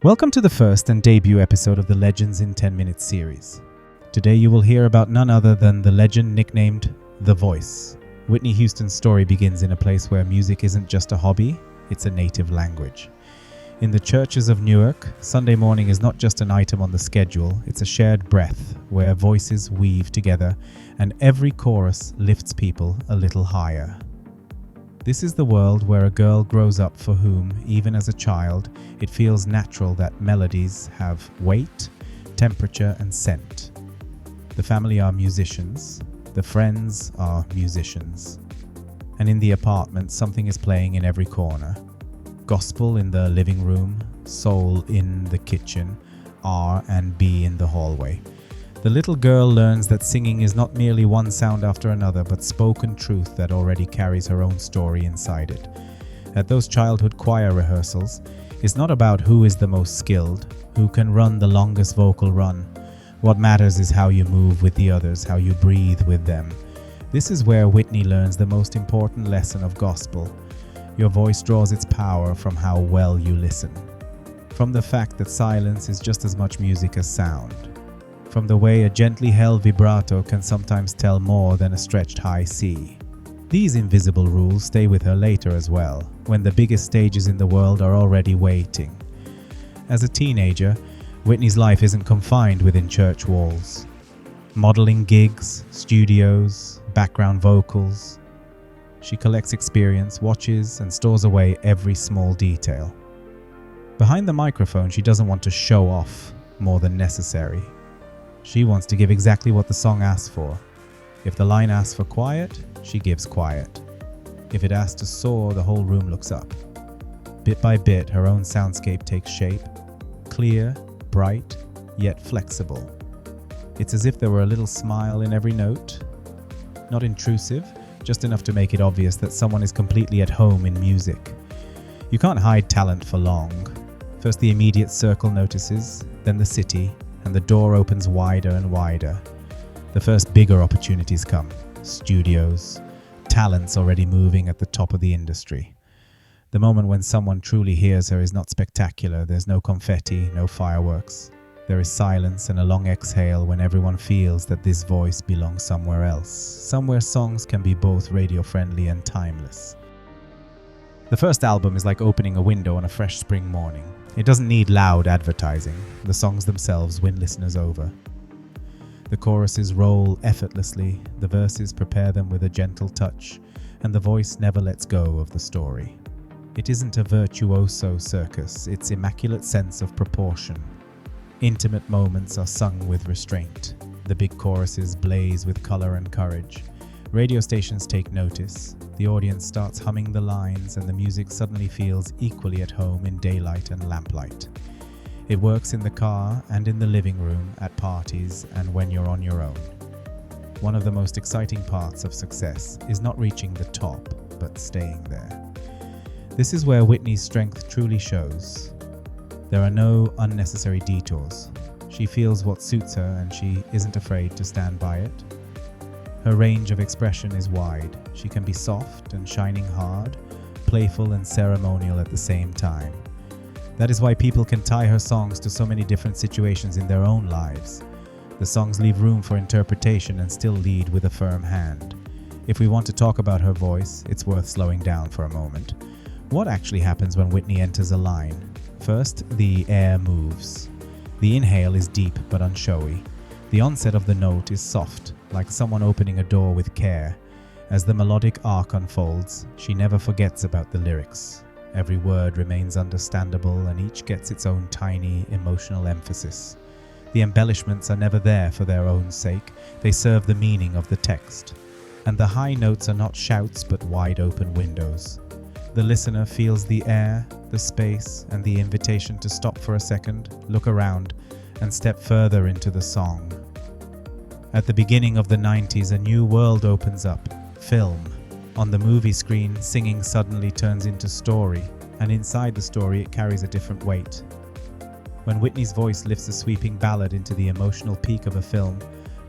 Welcome to the first and debut episode of the Legends in 10 Minutes series. Today you will hear about none other than the legend nicknamed The Voice. Whitney Houston's story begins in a place where music isn't just a hobby, it's a native language. In the churches of Newark, Sunday morning is not just an item on the schedule, it's a shared breath where voices weave together and every chorus lifts people a little higher. This is the world where a girl grows up for whom, even as a child, it feels natural that melodies have weight, temperature, and scent. The family are musicians, the friends are musicians, and in the apartment something is playing in every corner. Gospel in the living room, soul in the kitchen, R&B in the hallway. The little girl learns that singing is not merely one sound after another, but spoken truth that already carries her own story inside it. At those childhood choir rehearsals, it's not about who is the most skilled, who can run the longest vocal run. What matters is how you move with the others, how you breathe with them. This is where Whitney learns the most important lesson of gospel. Your voice draws its power from how well you listen. From the fact that silence is just as much music as sound. From the way a gently held vibrato can sometimes tell more than a stretched high C. These invisible rules stay with her later as well, when the biggest stages in the world are already waiting. As a teenager, Whitney's life isn't confined within church walls. Modeling gigs, studios, background vocals. She collects experience, watches, and stores away every small detail. Behind the microphone, she doesn't want to show off more than necessary. She wants to give exactly what the song asks for. If the line asks for quiet, she gives quiet. If it asks to soar, the whole room looks up. Bit by bit, her own soundscape takes shape. Clear, bright, yet flexible. It's as if there were a little smile in every note. Not intrusive, just enough to make it obvious that someone is completely at home in music. You can't hide talent for long. First the immediate circle notices, then the city, and the door opens wider and wider. The first bigger opportunities come. Studios, talents already moving at the top of the industry. The moment when someone truly hears her is not spectacular. There's no confetti, no fireworks. There is silence and a long exhale when everyone feels that this voice belongs somewhere else. Somewhere songs can be both radio-friendly and timeless. The first album is like opening a window on a fresh spring morning. It doesn't need loud advertising. The songs themselves win listeners over. The choruses roll effortlessly, the verses prepare them with a gentle touch, and the voice never lets go of the story. It isn't a virtuoso circus, it's immaculate sense of proportion. Intimate moments are sung with restraint. The big choruses blaze with color and courage. Radio stations take notice. The audience starts humming the lines and the music suddenly feels equally at home in daylight and lamplight. It works in the car and in the living room, at parties, and when you're on your own. One of the most exciting parts of success is not reaching the top, but staying there. This is where Whitney's strength truly shows. There are no unnecessary detours. She feels what suits her and she isn't afraid to stand by it. Her range of expression is wide. She can be soft and shining hard, playful and ceremonial at the same time. That is why people can tie her songs to so many different situations in their own lives. The songs leave room for interpretation and still lead with a firm hand. If we want to talk about her voice, it's worth slowing down for a moment. What actually happens when Whitney enters a line? First, the air moves. The inhale is deep but unshowy. The onset of the note is soft, like someone opening a door with care. As the melodic arc unfolds, she never forgets about the lyrics. Every word remains understandable and each gets its own tiny emotional emphasis. The embellishments are never there for their own sake, they serve the meaning of the text. And the high notes are not shouts but wide open windows. The listener feels the air, the space, and the invitation to stop for a second, look around, and step further into the song. At the beginning of the 90s, a new world opens up. Film. On the movie screen, singing suddenly turns into story, and inside the story it carries a different weight. When Whitney's voice lifts a sweeping ballad into the emotional peak of a film,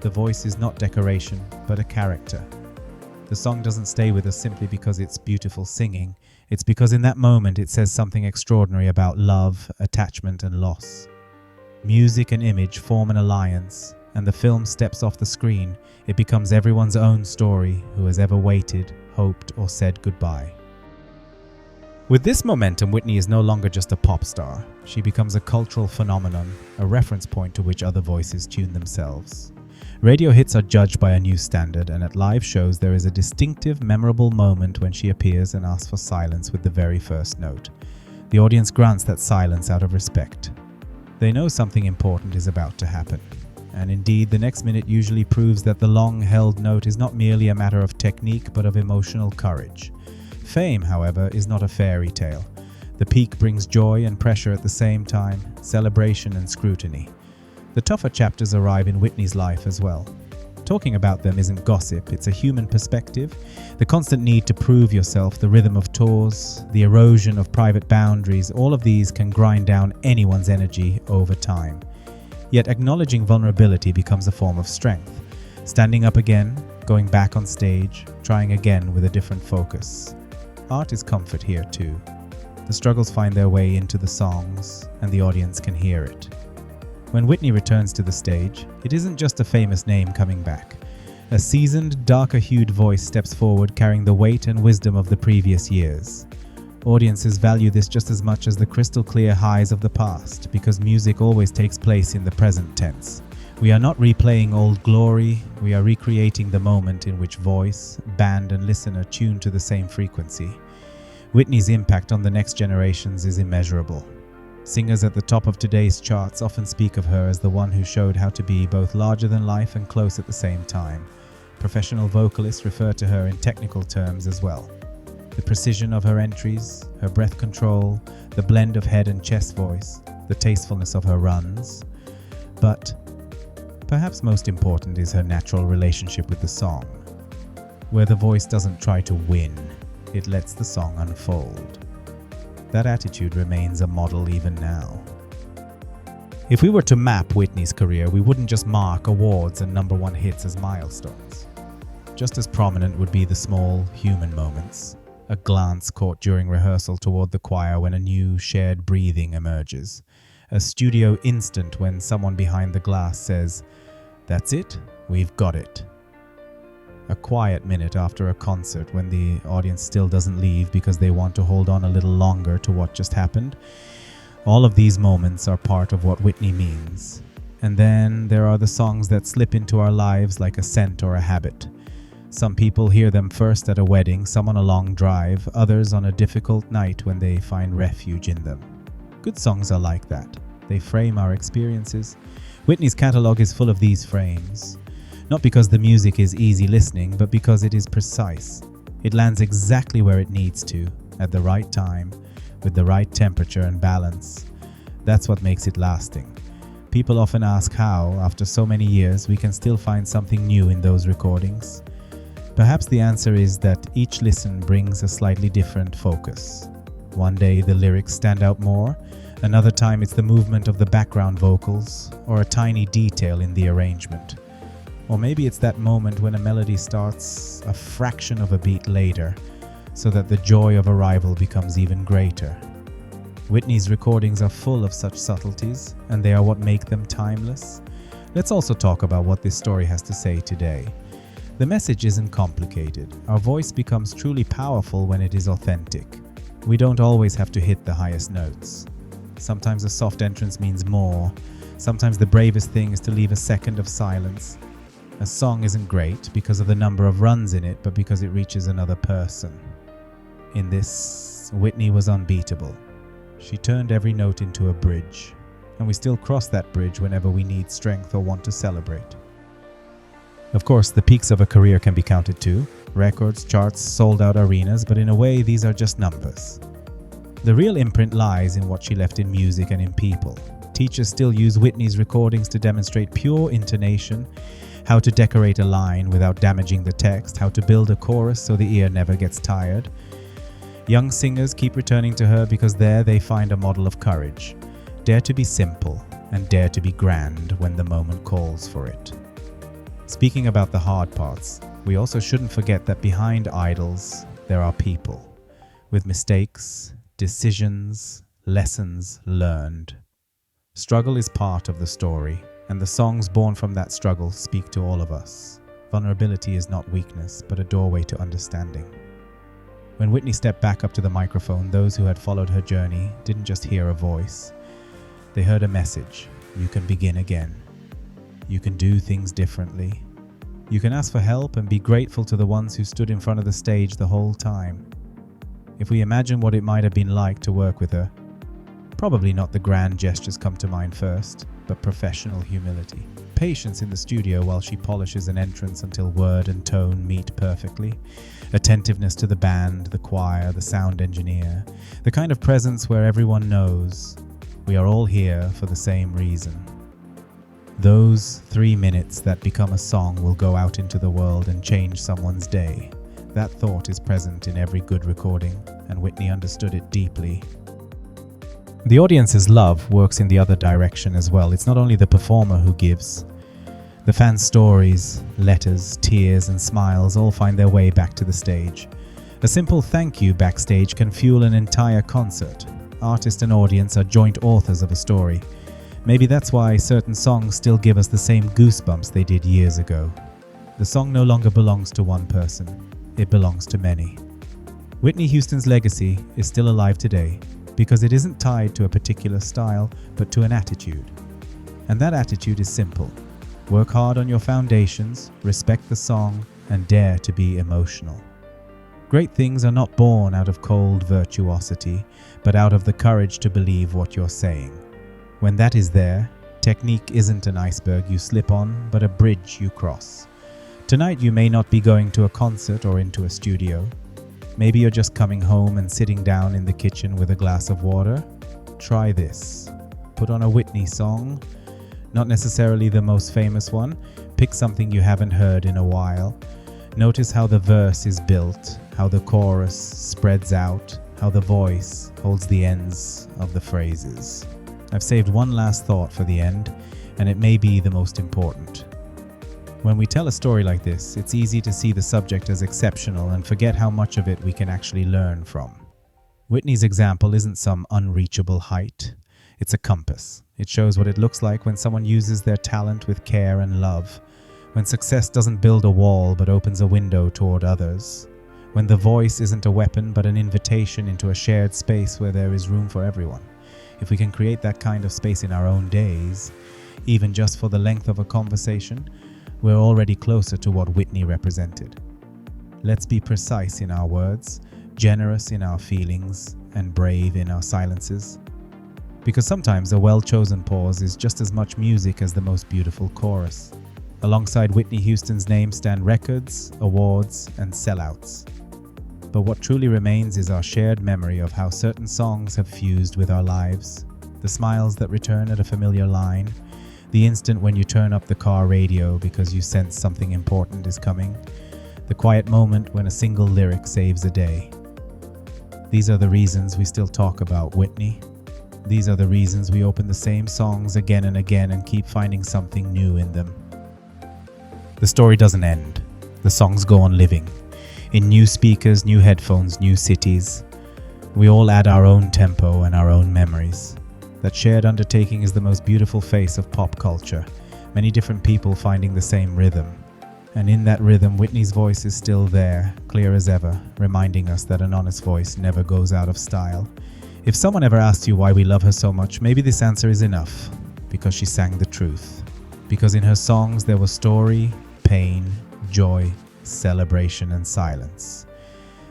the voice is not decoration, but a character. The song doesn't stay with us simply because it's beautiful singing. It's because in that moment it says something extraordinary about love, attachment, and loss. Music and image form an alliance, and the film steps off the screen. It becomes everyone's own story who has ever waited, hoped, or said goodbye. With this momentum, Whitney is no longer just a pop star. She becomes a cultural phenomenon, a reference point to which other voices tune themselves. Radio hits are judged by a new standard, and at live shows there is a distinctive, memorable moment when she appears and asks for silence with the very first note. The audience grants that silence out of respect. They know something important is about to happen. And indeed, the next minute usually proves that the long-held note is not merely a matter of technique but of emotional courage. Fame, however, is not a fairy tale. The peak brings joy and pressure at the same time, celebration and scrutiny. The tougher chapters arrive in Whitney's life as well. Talking about them isn't gossip, it's a human perspective. The constant need to prove yourself, the rhythm of tours, the erosion of private boundaries, all of these can grind down anyone's energy over time. Yet acknowledging vulnerability becomes a form of strength. Standing up again, going back on stage, trying again with a different focus. Art is comfort here too. The struggles find their way into the songs, and the audience can hear it. When Whitney returns to the stage, it isn't just a famous name coming back. A seasoned, darker-hued voice steps forward carrying the weight and wisdom of the previous years. Audiences value this just as much as the crystal-clear highs of the past, because music always takes place in the present tense. We are not replaying old glory, we are recreating the moment in which voice, band and listener tune to the same frequency. Whitney's impact on the next generations is immeasurable. Singers at the top of today's charts often speak of her as the one who showed how to be both larger than life and close at the same time. Professional vocalists refer to her in technical terms as well. The precision of her entries, her breath control, the blend of head and chest voice, the tastefulness of her runs. But perhaps most important is her natural relationship with the song, where the voice doesn't try to win, it lets the song unfold. That attitude remains a model even now. If we were to map Whitney's career, we wouldn't just mark awards and number one hits as milestones. Just as prominent would be the small, human moments. A glance caught during rehearsal toward the choir when a new, shared breathing emerges. A studio instant when someone behind the glass says, "That's it, we've got it." A quiet minute after a concert when the audience still doesn't leave because they want to hold on a little longer to what just happened. All of these moments are part of what Whitney means. And then there are the songs that slip into our lives like a scent or a habit. Some people hear them first at a wedding, some on a long drive, others on a difficult night when they find refuge in them. Good songs are like that. They frame our experiences. Whitney's catalog is full of these frames. Not because the music is easy listening, but because it is precise. It lands exactly where it needs to, at the right time, with the right temperature and balance. That's what makes it lasting. People often ask how, after so many years, we can still find something new in those recordings. Perhaps the answer is that each listen brings a slightly different focus. One day the lyrics stand out more, another time it's the movement of the background vocals, or a tiny detail in the arrangement. Or maybe it's that moment when a melody starts a fraction of a beat later, so that the joy of arrival becomes even greater. Whitney's recordings are full of such subtleties, and they are what make them timeless. Let's also talk about what this story has to say today. The message isn't complicated. Our voice becomes truly powerful when it is authentic. We don't always have to hit the highest notes. Sometimes a soft entrance means more. Sometimes the bravest thing is to leave a second of silence. A song isn't great because of the number of runs in it, but because it reaches another person. In this, Whitney was unbeatable. She turned every note into a bridge, and we still cross that bridge whenever we need strength or want to celebrate. Of course, the peaks of a career can be counted too. Records, charts, sold-out arenas, but in a way, these are just numbers. The real imprint lies in what she left in music and in people. Teachers still use Whitney's recordings to demonstrate pure intonation, how to decorate a line without damaging the text, how to build a chorus so the ear never gets tired. Young singers keep returning to her because there they find a model of courage. Dare to be simple and dare to be grand when the moment calls for it. Speaking about the hard parts, we also shouldn't forget that behind idols, there are people, with mistakes, decisions, lessons learned. Struggle is part of the story, and the songs born from that struggle speak to all of us. Vulnerability is not weakness, but a doorway to understanding. When Whitney stepped back up to the microphone, those who had followed her journey didn't just hear a voice. They heard a message. You can begin again. You can do things differently. You can ask for help and be grateful to the ones who stood in front of the stage the whole time. If we imagine what it might have been like to work with her, probably not the grand gestures come to mind first, but professional humility. Patience in the studio while she polishes an entrance until word and tone meet perfectly. Attentiveness to the band, the choir, the sound engineer. The kind of presence where everyone knows we are all here for the same reason. Those 3 minutes that become a song will go out into the world and change someone's day. That thought is present in every good recording, and Whitney understood it deeply. The audience's love works in the other direction as well. It's not only the performer who gives. The fans' stories, letters, tears, and smiles all find their way back to the stage. A simple thank you backstage can fuel an entire concert. Artist and audience are joint authors of a story. Maybe that's why certain songs still give us the same goosebumps they did years ago. The song no longer belongs to one person. It belongs to many. Whitney Houston's legacy is still alive today because it isn't tied to a particular style, but to an attitude. And that attitude is simple. Work hard on your foundations, respect the song, and dare to be emotional. Great things are not born out of cold virtuosity, but out of the courage to believe what you're saying. When that is there, technique isn't an iceberg you slip on, but a bridge you cross. Tonight you may not be going to a concert or into a studio. Maybe you're just coming home and sitting down in the kitchen with a glass of water. Try this. Put on a Whitney song. Not necessarily the most famous one. Pick something you haven't heard in a while. Notice how the verse is built, how the chorus spreads out, how the voice holds the ends of the phrases. I've saved one last thought for the end, and it may be the most important. When we tell a story like this, it's easy to see the subject as exceptional and forget how much of it we can actually learn from. Whitney's example isn't some unreachable height. It's a compass. It shows what it looks like when someone uses their talent with care and love. When success doesn't build a wall but opens a window toward others. When the voice isn't a weapon but an invitation into a shared space where there is room for everyone. If we can create that kind of space in our own days, even just for the length of a conversation, we're already closer to what Whitney represented. Let's be precise in our words, generous in our feelings, and brave in our silences. Because sometimes a well-chosen pause is just as much music as the most beautiful chorus. Alongside Whitney Houston's name stand records, awards, and sellouts. But what truly remains is our shared memory of how certain songs have fused with our lives. The smiles that return at a familiar line. The instant when you turn up the car radio because you sense something important is coming. The quiet moment when a single lyric saves a day. These are the reasons we still talk about Whitney. These are the reasons we open the same songs again and again and keep finding something new in them. The story doesn't end. The songs go on living. In new speakers, new headphones, new cities. We all add our own tempo and our own memories. That shared undertaking is the most beautiful face of pop culture. Many different people finding the same rhythm. And in that rhythm, Whitney's voice is still there, clear as ever, reminding us that an honest voice never goes out of style. If someone ever asked you why we love her so much, maybe this answer is enough. Because she sang the truth. Because in her songs there was story, pain, joy, celebration, and silence.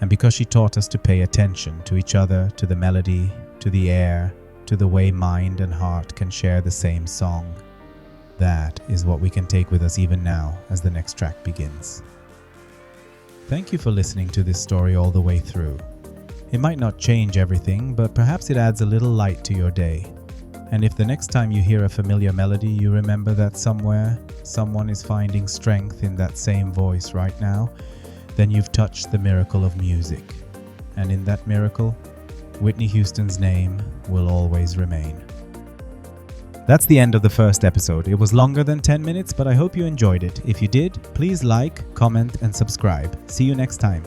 And because she taught us to pay attention to each other, to the melody, to the air, to the way mind and heart can share the same song. That is what we can take with us even now as the next track begins. Thank you for listening to this story all the way through. It might not change everything, but perhaps it adds a little light to your day. And if the next time you hear a familiar melody, you remember that somewhere, someone is finding strength in that same voice right now, then you've touched the miracle of music. And in that miracle, Whitney Houston's name will always remain. That's the end of the first episode. It was longer than 10 minutes, but I hope you enjoyed it. If you did, please like, comment, and subscribe. See you next time.